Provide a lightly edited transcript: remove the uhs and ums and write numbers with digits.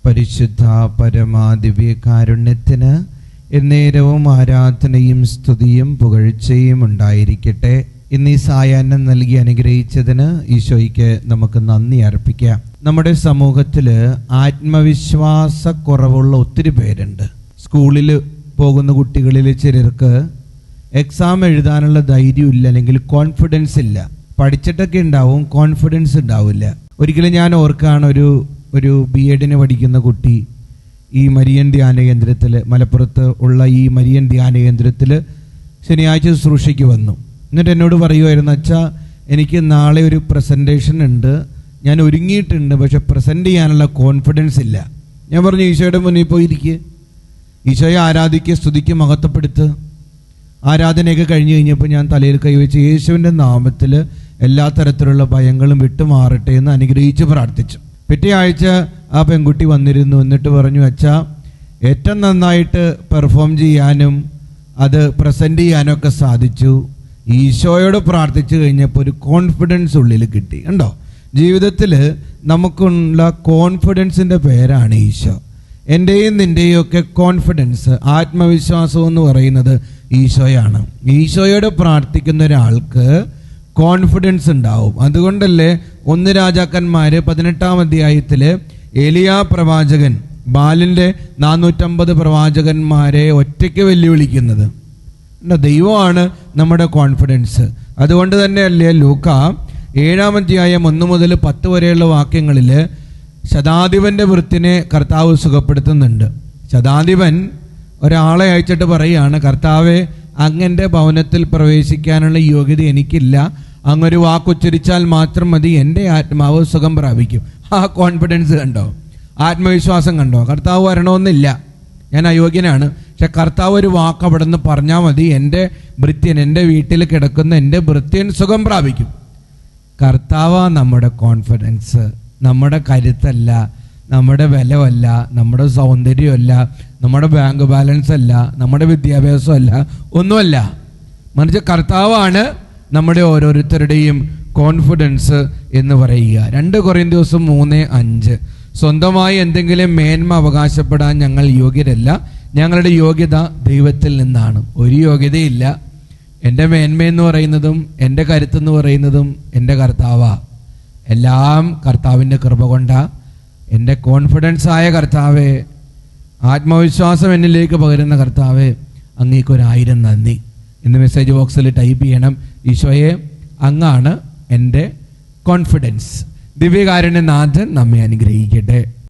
പരിശുദ്ധ പരമാദിവ്യകാരുണ്യത്തിന് എന്നേരവും ആരാധനയും സ്തുതിയും പുകഴ്ചയും ഉണ്ടായിരിക്കട്ടെ. ഇന്ന് ഈ സായാഹ്നം നൽകി അനുഗ്രഹിച്ചതിന് ഈശോയ്ക്ക് നമുക്ക് നന്ദി അർപ്പിക്കാം. നമ്മുടെ സമൂഹത്തിൽ ആത്മവിശ്വാസക്കുറവുള്ള ഒത്തിരി പേരുണ്ട്. സ്കൂളിൽ പോകുന്ന കുട്ടികളിൽ ചിലർക്ക് എക്സാം എഴുതാനുള്ള ധൈര്യം ഇല്ല, അല്ലെങ്കിൽ കോൺഫിഡൻസ് ഇല്ല. പഠിച്ചിട്ടൊക്കെ ഉണ്ടാവും, കോൺഫിഡൻസ് ഉണ്ടാവില്ല. ഒരിക്കലും ഞാൻ ഓർക്കാണ്, ഒരു BEdന് പഠിക്കുന്ന കുട്ടി ഈ മരിയൻ ധ്യാന കേന്ദ്രത്തിൽ, മലപ്പുറത്ത് ഉള്ള ഈ മരിയൻ ധ്യാന കേന്ദ്രത്തിൽ ശനിയാഴ്ച ശുശ്രൂഷയ്ക്ക് വന്നു. എന്നിട്ട് എന്നോട് പറയുമായിരുന്നു, അച്ഛാ എനിക്ക് നാളെ ഒരു പ്രസൻറ്റേഷൻ ഉണ്ട്, ഞാൻ ഒരുങ്ങിയിട്ടുണ്ട്, പക്ഷെ പ്രസൻറ്റ് ചെയ്യാനുള്ള കോൺഫിഡൻസ് ഇല്ല. ഞാൻ പറഞ്ഞു, ഈശോയുടെ മുന്നിൽ പോയിരിക്കുക, ഈശോയെ ആരാധിക്കുക, സ്തുതിക്ക് മഹത്വപ്പെടുത്തുക. ആരാധനയൊക്കെ കഴിഞ്ഞ് കഴിഞ്ഞപ്പോൾ ഞാൻ തലയിൽ കൈവച്ച് യേശുവിൻ്റെ നാമത്തിൽ എല്ലാ തരത്തിലുള്ള ഭയങ്ങളും വിട്ടുമാറട്ടെ എന്ന് അനുഗ്രഹിച്ച് പ്രാർത്ഥിച്ചു. പിറ്റേ ആഴ്ച ആ പെൺകുട്ടി വന്നിരുന്നു. എന്നിട്ട് പറഞ്ഞു, അച്ഛാ ഏറ്റവും നന്നായിട്ട് പെർഫോം ചെയ്യാനും അത് പ്രസൻറ്റ് ചെയ്യാനൊക്കെ സാധിച്ചു. ഈശോയോട് പ്രാർത്ഥിച്ചു കഴിഞ്ഞപ്പോൾ ഒരു കോൺഫിഡൻസ് ഉള്ളിൽ കിട്ടി. കണ്ടോ, ജീവിതത്തിൽ നമുക്കുള്ള കോൺഫിഡൻസിൻ്റെ പേരാണ് ഈശോ. എൻ്റെയും നിൻ്റെയും ഒക്കെ കോൺഫിഡൻസ്, ആത്മവിശ്വാസം എന്ന് പറയുന്നത് ഈശോയാണ്. ഈശോയോട് പ്രാർത്ഥിക്കുന്ന ഒരാൾക്ക് കോൺഫിഡൻസ് ഉണ്ടാവും. അതുകൊണ്ടല്ലേ 1 രാജാക്കന്മാർ 18-ാം അധ്യായത്തിൽ ഏലിയാ പ്രവാചകൻ ബാലിൻ്റെ 450 പ്രവാചകന്മാരെ ഒറ്റയ്ക്ക് വെല്ലുവിളിക്കുന്നത്. ദൈവമാണ് നമ്മുടെ കോൺഫിഡൻസ്. അതുകൊണ്ട് തന്നെയല്ലേ ലൂക്ക 7-ാം അധ്യായം 1 മുതൽ 10 വരെയുള്ള വാക്യങ്ങളിൽ ശതാധിപൻ്റെ വൃത്തിനെ കർത്താവ് സുഖപ്പെടുത്തുന്നുണ്ട്. ശതാധിപൻ ഒരാളെ അയച്ചിട്ട് പറയുകയാണ്, കർത്താവെ അങ്ങൻ്റെ ഭവനത്തിൽ പ്രവേശിക്കാനുള്ള യോഗ്യത എനിക്കില്ല, അങ്ങൊരു വാക്കുച്ചരിച്ചാൽ മാത്രം മതി, എൻ്റെ ആത്മാവ് സുഖം പ്രാപിക്കും. ആ കോൺഫിഡൻസ് കണ്ടോ, ആത്മവിശ്വാസം കണ്ടോ. കർത്താവ് വരണമെന്നില്ല, ഞാൻ അയോഗ്യനാണ്, പക്ഷെ കർത്താവ് ഒരു വാക്ക് അവിടെ നിന്ന് പറഞ്ഞാൽ മതി, എൻ്റെ ഭൃത്യൻ, എൻ്റെ വീട്ടിൽ കിടക്കുന്ന എൻ്റെ ഭൃത്യൻ സുഖം പ്രാപിക്കും. കർത്താവ് നമ്മുടെ കോൺഫിഡൻസ്, നമ്മുടെ കരുത്തല്ല, നമ്മുടെ ബലമല്ല, നമ്മുടെ സൗന്ദര്യമല്ല, നമ്മുടെ ബാങ്ക് ബാലൻസ് അല്ല, നമ്മുടെ വിദ്യാഭ്യാസമല്ല, ഒന്നുമല്ല. മറിച്ച് കർത്താവാണ് നമ്മുടെ ഓരോരുത്തരുടെയും കോൺഫിഡൻസ് എന്ന് പറയുക. 2 കൊറിന്ത്യസ് 3:5 സ്വന്തമായി എന്തെങ്കിലും മേന്മ അവകാശപ്പെടാൻ ഞങ്ങൾ യോഗ്യരല്ല, ഞങ്ങളുടെ യോഗ്യത ദൈവത്തിൽ നിന്നാണ്. ഒരു യോഗ്യതയില്ല. എൻ്റെ മേന്മയെന്ന് പറയുന്നതും എൻ്റെ കരുത്തെന്ന് പറയുന്നതും എൻ്റെ കർത്താവാ. എല്ലാം കർത്താവിൻ്റെ കൃപ കൊണ്ടാ. എൻ്റെ കോൺഫിഡൻസ് ആയ കർത്താവേ, ആത്മവിശ്വാസം എന്നിലേക്ക് പകരുന്ന കർത്താവേ, അങ്ങേക്കൊരു1000 നന്ദി എന്ന് മെസ്സേജ് ബോക്സിൽ ടൈപ്പ് ചെയ്യണം. ഈശോയെ, അങ്ങാണ് എൻ്റെ കോൺഫിഡൻസ്. ദിവ്യകാരുണ്യനാഥൻ നമ്മെ അനുഗ്രഹിക്കട്ടെ.